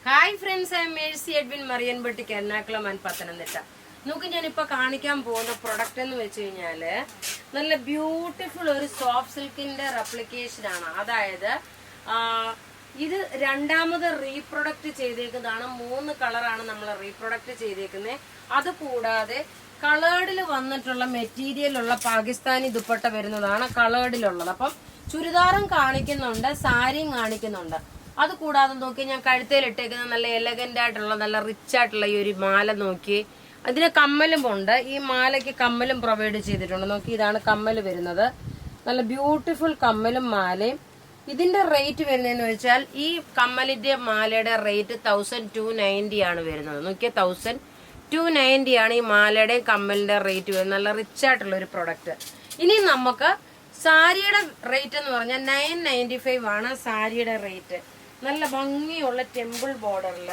Hi friends, I am Mercy Edwin മറിയൻപട്ടിക്ക് Ernakulam and Pathanamthitta. നമുക്ക് ഞാനിപ്പോൾ കാണിക്കാൻ പോകുന്ന പ്രൊഡക്റ്റ് എന്ന് വെച്ച് കഴിഞ്ഞാൽ നല്ല ബ്യൂട്ടിഫുൾ ഒരു സോഫ്റ്റ് സിൽക്കിന്റെ റെപ്ലിക്കേഷനാണ്. അതായത് ഇത് രണ്ടാമത് റീപ്രൊഡക്റ്റ് ചെയ്തേക്കുന്നതാണ്. 3 കളറാണ് നമ്മൾ റീപ്രൊഡക്റ്റ് ചെയ്തേക്കുന്നത്. അതുകൂടാതെ കളേർഡിൽ വന്നിട്ടുള്ള മെറ്റീരിയലുള്ള പാകിസ്ഥാനി ദുപ്പട്ട വരുന്നതാണ് കളേർഡിലുള്ളത്. അപ്പം ചുരിദാറും കാണിക്കുന്നുണ്ട്, സാരിയും കാണിക്കുന്നുണ്ട്. അത് കൂടാതെ നോക്കി ഞാൻ കഴുത്തേൽ ഇട്ടേക്കുന്ന നല്ല എലഗന്റ് ആയിട്ടുള്ള നല്ല റിച്ച് ആയിട്ടുള്ള ഈ ഒരു മാല നോക്കി. അതിന് കമ്മലും ഉണ്ട്. ഈ മാലയ്ക്ക് കമ്മലും പ്രൊവൈഡ് ചെയ്തിട്ടുണ്ട്. നോക്കി, ഇതാണ് കമ്മൽ വരുന്നത്. നല്ല ബ്യൂട്ടിഫുൾ കമ്മലും മാലയും. ഇതിന്റെ റേറ്റ് വരുന്നതെന്ന് വെച്ചാൽ ഈ കമ്മലിന്റെ മാലയുടെ റേറ്റ് 1290 ആണ് വരുന്നത്. നോക്കിയാൽ 1290 ആണ് ഈ മാലയുടെയും കമ്മലിന്റെ റേറ്റ് വരുന്നത്. നല്ല റിച്ച് ആയിട്ടുള്ള ഒരു പ്രൊഡക്റ്റ്. ഇനി നമുക്ക് സാരിയുടെ റേറ്റ് എന്ന് പറഞ്ഞാൽ 995 ആണ് സാരിയുടെ റേറ്റ്. നല്ല ഭംഗിയുള്ള ടെമ്പിൾ ബോർഡറിൽ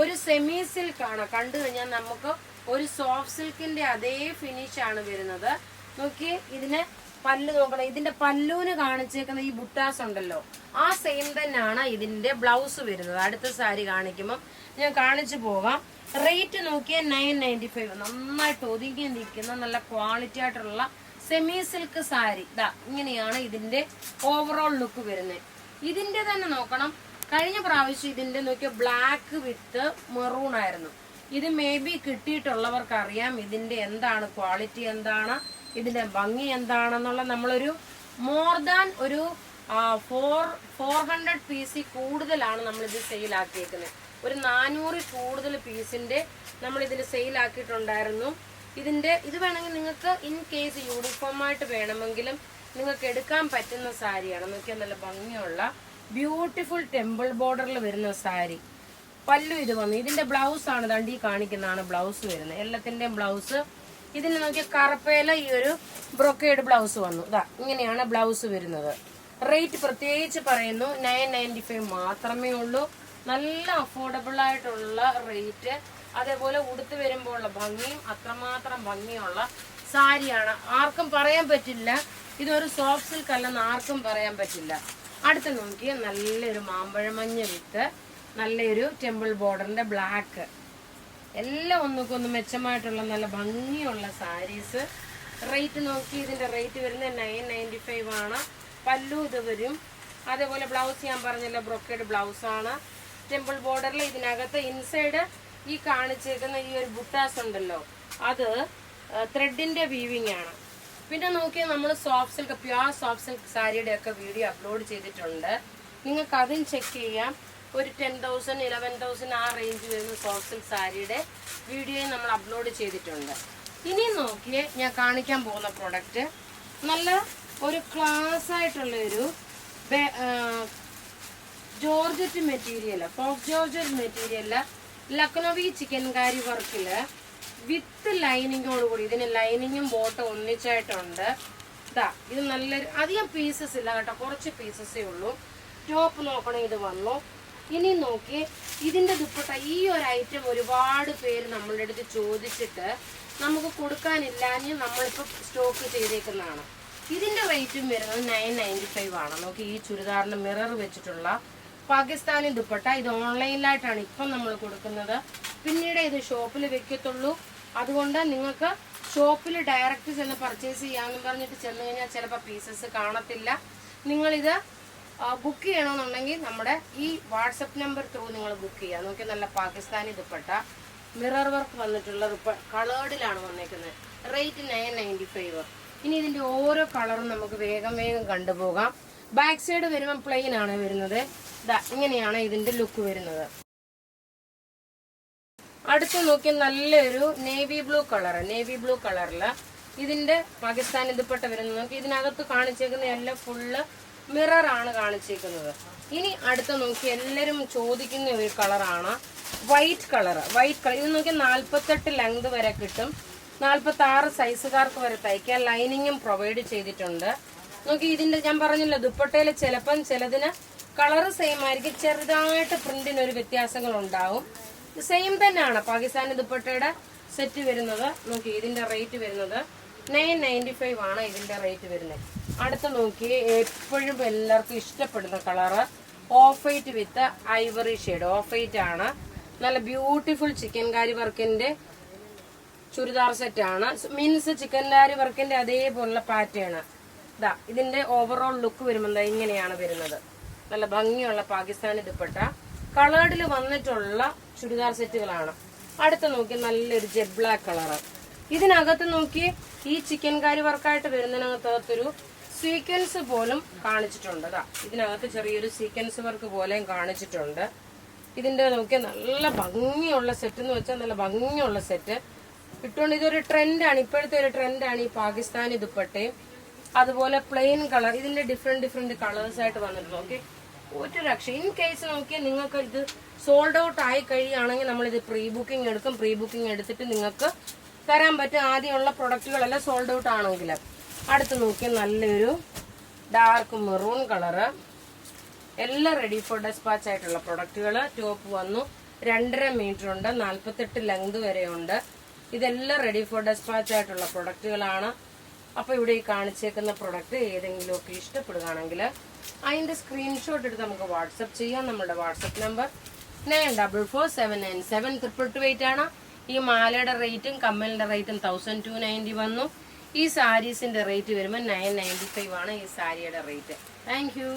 ഒരു സെമി സിൽക്ക് ആണ്. കണ്ടു കഴിഞ്ഞാൽ നമുക്ക് ഒരു സോഫ്റ്റ് സിൽക്കിന്റെ അതേ ഫിനിഷ് ആണ് വരുന്നത്. നോക്കിയേ, ഇതിന് പല്ല് നോക്കണം. ഇതിന്റെ പല്ലുവിന് കാണിച്ചേക്കുന്ന ഈ ബുട്ടാസ് ഉണ്ടല്ലോ, ആ സെയിം തന്നെയാണ് ഇതിന്റെ ബ്ലൗസ് വരുന്നത്. അടുത്ത സാരി കാണിക്കുമ്പോൾ ഞാൻ കാണിച്ചു പോകാം. റേറ്റ് നോക്കിയാൽ 995. നന്നായിട്ട് ഒതുങ്ങി നിൽക്കുന്ന നല്ല ക്വാളിറ്റി ആയിട്ടുള്ള സെമി സിൽക്ക് സാരി. ഇതാ ഇങ്ങനെയാണ് ഇതിന്റെ ഓവറോൾ ലുക്ക് വരുന്നത്. ഇതിന്റെ തന്നെ നോക്കണം, കഴിഞ്ഞ പ്രാവശ്യം ഇതിന്റെ നോക്കിയ ബ്ലാക്ക് വിത്ത് മെറൂൺ ആയിരുന്നു. ഇത് മേ ബി കിട്ടിയിട്ടുള്ളവർക്ക് അറിയാം ഇതിന്റെ എന്താണ് ക്വാളിറ്റി, എന്താണ് ഇതിന്റെ ഭംഗി എന്താണെന്നുള്ള. നമ്മളൊരു മോർ ദാൻ ഒരു 400 പീസിൽ കൂടുതലാണ് നമ്മളിത് സെയിലാക്കിയേക്കുന്നത്. ഒരു 400 കൂടുതൽ പീസിന്റെ നമ്മൾ ഇതിൽ സെയിലാക്കിയിട്ടുണ്ടായിരുന്നു. ഇത് വേണമെങ്കിൽ നിങ്ങൾക്ക് ഇൻ കേസ് യൂണിഫോമായിട്ട് വേണമെങ്കിലും നിങ്ങൾക്ക് എടുക്കാൻ പറ്റുന്ന സാരിയാണ്. നോക്കിയാൽ നല്ല ഭംഗിയുള്ള ബ്യൂട്ടിഫുൾ ടെമ്പിൾ ബോർഡറിൽ വരുന്ന സാരി. പല്ലു ഇത് വന്നു. ഇതിന്റെ ബ്ലൗസ് ആണ് ദണ്ടി കാണിക്കുന്നതാണ് ബ്ലൗസ് വരുന്നത്. എല്ലാത്തിന്റെയും ബ്ലൗസ്. ഇതിന് നോക്കിയ കറുപ്പേല ഈ ഒരു ബ്രൊക്കേഡ് ബ്ലൗസ് വന്നു. ഇതാ ഇങ്ങനെയാണ് ബ്ലൗസ് വരുന്നത്. റേറ്റ് പ്രത്യേകിച്ച് പറയുന്നു 995 മാത്രമേ ഉള്ളൂ. നല്ല അഫോർഡബിൾ ആയിട്ടുള്ള റേറ്റ്. അതേപോലെ ഉടുത്ത് വരുമ്പോൾ ഉള്ള ഭംഗിയും അത്രമാത്രം ഭംഗിയുള്ള സാരിയാണ്. ആർക്കും പറയാൻ പറ്റില്ല ഇതൊരു സോഫ്റ്റ് സിൽക്ക് അല്ലെന്ന് ആർക്കും പറയാൻ പറ്റില്ല. അടുത്ത് നോക്കി, നല്ലൊരു മാമ്പഴമഞ്ഞ വിത്ത് നല്ലൊരു ടെമ്പിൾ ബോർഡറിന്റെ ബ്ലാക്ക്. എല്ലാം ഒന്നുകൊന്ന് മെച്ചമായിട്ടുള്ള നല്ല ഭംഗിയുള്ള സാരീസ്. റേറ്റ് നോക്കി, ഇതിന്റെ റേറ്റ് വരുന്നത് 995 ആണ്. പല്ലു ഇത് വരും. അതേപോലെ ബ്ലൗസ് ഞാൻ പറഞ്ഞില്ല, ബ്രൊക്കേഡ് ബ്ലൗസ് ആണ്. ടെമ്പിൾ ബോർഡറിൽ ഇതിനകത്ത് ഇൻസൈഡ് ഈ കാണിച്ചേക്കുന്ന ഈ ഒരു ബുട്ടാസ് ഉണ്ടല്ലോ, അത് ത്രെഡിന്റെ വീവിങ് ആണ്. പിന്നെ നോക്കിയാൽ നമ്മൾ soft silk, pure soft silk സാരിയുടെ ഒക്കെ വീഡിയോ അപ്ലോഡ് ചെയ്തിട്ടുണ്ട്. നിങ്ങൾക്ക് അതും ചെക്ക് ചെയ്യാം. ഒരു 10,000 11,000 ആ റേഞ്ച് വരുന്ന സോഫ്റ്റ് സിൽക്ക് സാരിയുടെ വീഡിയോയും നമ്മൾ അപ്ലോഡ് ചെയ്തിട്ടുണ്ട്. ഇനി നോക്കിയേ, ഞാൻ കാണിക്കാൻ പോകുന്ന പ്രൊഡക്റ്റ് നല്ല ഒരു ക്ലാസ് ആയിട്ടുള്ള ഒരു ജോർജറ്റ് മെറ്റീരിയൽ, പോക്ക് ജോർജറ്റ് മെറ്റീരിയൽ, ലക്നോവി ചിക്കൻകാരി വർക്കില് വിത്ത് ലൈനിങ്ങോട് കൂടി. ഇതിന് ലൈനിങ്ങും ബോട്ടും ഒന്നിച്ചായിട്ടുണ്ട്. ഇതാ ഇത് നല്ലൊരു അധികം പീസസ് ഇല്ല കേട്ടോ, കുറച്ച് പീസസേ ഉള്ളൂ. ടോപ്പ് നോക്കണേ, ഇത് വന്നു. ഇനി നോക്കി ഇതിന്റെ ദുപ്പട്ട. ഈ ഒരു ഐറ്റം ഒരുപാട് പേര് നമ്മളുടെ അടുത്ത് ചോദിച്ചിട്ട് നമുക്ക് കൊടുക്കാനില്ലാഞ്ഞ് നമ്മളിപ്പോൾ സ്റ്റോക്ക് ചെയ്തേക്കുന്നതാണ്. ഇതിന്റെ റേറ്റും വരുന്നത് 995 ആണ്. നോക്കി, ഈ ചുരിദാറിന് മിറർ വെച്ചിട്ടുള്ള പാകിസ്ഥാനി ദുപ്പട്ട. ഇത് ഓൺലൈനിലായിട്ടാണ് ഇപ്പം നമ്മൾ കൊടുക്കുന്നത്. പിന്നീട് ഇത് ഷോപ്പിൽ വെക്കത്തുള്ളൂ. അതുകൊണ്ട് നിങ്ങൾക്ക് ഷോപ്പിൽ ഡയറക്റ്റ് ചെന്ന് പർച്ചേസ് ചെയ്യാമെന്ന് പറഞ്ഞിട്ട് ചെന്ന് കഴിഞ്ഞാൽ ചിലപ്പോൾ പീസസ് കാണത്തില്ല. നിങ്ങളിത് ബുക്ക് ചെയ്യണമെന്നുണ്ടെങ്കിൽ നമ്മുടെ ഈ വാട്സപ്പ് നമ്പർ ത്രൂ നിങ്ങൾ ബുക്ക് ചെയ്യുക. നോക്കി, നല്ല പാകിസ്ഥാനി ദുപ്പട്ട, മിറർ വർക്ക് വന്നിട്ടുള്ള കളേർഡിലാണ് വന്നേക്കുന്നത്. റേറ്റ് 995. ഇനി ഇതിന്റെ ഓരോ കളറും നമുക്ക് വേഗം കണ്ടുപോകാം. ബാക്ക് സൈഡ് വരുമ്പോൾ പ്ലെയിൻ ആണ് വരുന്നത്. ഇങ്ങനെയാണ് ഇതിന്റെ ലുക്ക് വരുന്നത്. അടുത്ത് നോക്കി, നല്ലൊരു നേവി ബ്ലൂ കളറില് ഇതിന്റെ പാകിസ്ഥാനി ദുപ്പട്ട വരുന്നത്. നോക്കി, ഇതിനകത്ത് കാണിച്ചേക്കുന്ന എല്ലാം ഫുള്ള് മിറർ ആണ് കാണിച്ചേക്കുന്നത്. ഇനി അടുത്ത് നോക്കി, എല്ലാരും ചോദിക്കുന്ന ഒരു കളറാണ് വൈറ്റ് കളർ. ഇത് നോക്കി 48 ലെങ്ത് വരെ കിട്ടും. 46 സൈസുകാർക്ക് വരെ തയ്ക്കാൻ ലൈനിങ്ങും പ്രൊവൈഡ് ചെയ്തിട്ടുണ്ട്. നോക്കി, ഇതിന്റെ ഞാൻ പറഞ്ഞില്ല, ദുപ്പട്ടയില് ചിലപ്പം ചിലതിന് കളർ സെയിം ആയിരിക്കും, ചെറുതായിട്ട് പ്രിന്റിന് ഒരു വ്യത്യാസങ്ങൾ ഉണ്ടാവും. സെയിം തന്നെയാണ് പാകിസ്ഥാനി ദുപ്പട്ടയുടെ സെറ്റ് വരുന്നത്. നോക്കി, ഇതിന്റെ റേറ്റ് വരുന്നത് 995 ആണ് ഇതിന്റെ റേറ്റ് വരുന്നത്. അടുത്ത് നോക്കി, എപ്പോഴും എല്ലാവർക്കും ഇഷ്ടപ്പെടുന്ന colour of white with Ivory shade. Of white ആണ്. നല്ല ബ്യൂട്ടിഫുൾ ചിക്കൻ കാരി വർക്കിന്റെ ചുരിദാർ സെറ്റ് ആണ്. മീൻസ് ചിക്കൻ കാരി വർക്കിന്റെ അതേപോലുള്ള പാറ്റേൺ. ഇതാ ഇതിന്റെ ഓവറോൾ ലുക്ക് വരുമ്പോൾ ഇങ്ങനെയാണ് വരുന്നത്. നല്ല ഭംഗിയുള്ള പാകിസ്ഥാനി ദുപ്പട്ട. കളേർഡിൽ വന്നിട്ടുള്ള ചുരിദാർ സെറ്റുകളാണ്. അടുത്ത നോക്കി നല്ലൊരു ജെറ്റ് ബ്ലാക്ക് കളറ്. ഇതിനകത്ത് നോക്കി ഈ ചിക്കൻ കാരി വർക്കായിട്ട് വരുന്നതിനകത്തൊരു സീക്വൻസ് പോലും കാണിച്ചിട്ടുണ്ട്. അതാ ഇതിനകത്ത് ചെറിയൊരു സീക്വൻസ് വർക്ക് പോലെയും കാണിച്ചിട്ടുണ്ട്. ഇതിന്റെ നോക്കിയ നല്ല ഭംഗിയുള്ള സെറ്റ് എന്ന് വെച്ചാൽ നല്ല ഭംഗിയുള്ള സെറ്റ് ഇട്ടുകൊണ്ട് ഇതൊരു ട്രെൻഡാണ്. ഇപ്പോഴത്തെ ഒരു ട്രെൻഡാണ് ഈ പാകിസ്ഥാനി ദുപ്പട്ടയും. അതുപോലെ പ്ലെയിൻ കളർ. ഇതിന്റെ ഡിഫറെന്റ് കളേഴ്സ് ആയിട്ട് വന്നിട്ടുണ്ട്. ഓക്കെ, ഒരു രക്ഷ. ഇൻ കേസ് നോക്കിയാൽ നിങ്ങൾക്ക് ഇത് സോൾഡ് ഔട്ട് ആയി കഴിയുകയാണെങ്കിൽ നമ്മളിത് പ്രീ ബുക്കിംഗ് എടുക്കും. പ്രീ ബുക്കിംഗ് എടുത്തിട്ട് നിങ്ങൾക്ക് തരാൻ പറ്റും. ആദ്യമുള്ള പ്രൊഡക്റ്റുകളെല്ലാം സോൾഡ് ഔട്ട് ആണെങ്കിൽ. അടുത്ത് നോക്കിയാൽ നല്ലൊരു ഡാർക്ക് മെറൂൺ കളറ്. എല്ലാം റെഡി ഫോർ ഡെസ്പാച്ച് ആയിട്ടുള്ള പ്രൊഡക്റ്റുകൾ. ടോപ്പ് വന്നു 2.5 മീറ്റർ ഉണ്ട്, 48 ലെങ്ത് വരെ ഉണ്ട്. ഇതെല്ലാം റെഡി ഫോർ ഡെസ്പാച്ച് ആയിട്ടുള്ള പ്രൊഡക്റ്റുകളാണ്. അപ്പൊ ഇവിടെ ഈ കാണിച്ചേക്കുന്ന പ്രൊഡക്റ്റ് ഏതെങ്കിലും ഒക്കെ ഇഷ്ടപ്പെടുകയാണെങ്കിൽ അതിന്റെ സ്ക്രീൻഷോട്ട് എടുത്ത് നമുക്ക് വാട്സപ്പ് ചെയ്യാം. നമ്മുടെ വാട്സപ്പ് നമ്പർ 9447972228 ആണ്. ഈ മാലയുടെ റേറ്റും കമ്മലിന്റെ റേറ്റും 1290 വന്നു. ഈ സാരീസിന്റെ റേറ്റ് വരുമ്പോൾ 995 ആണ് ഈ സാരിയുടെ റേറ്റ്. Thank you.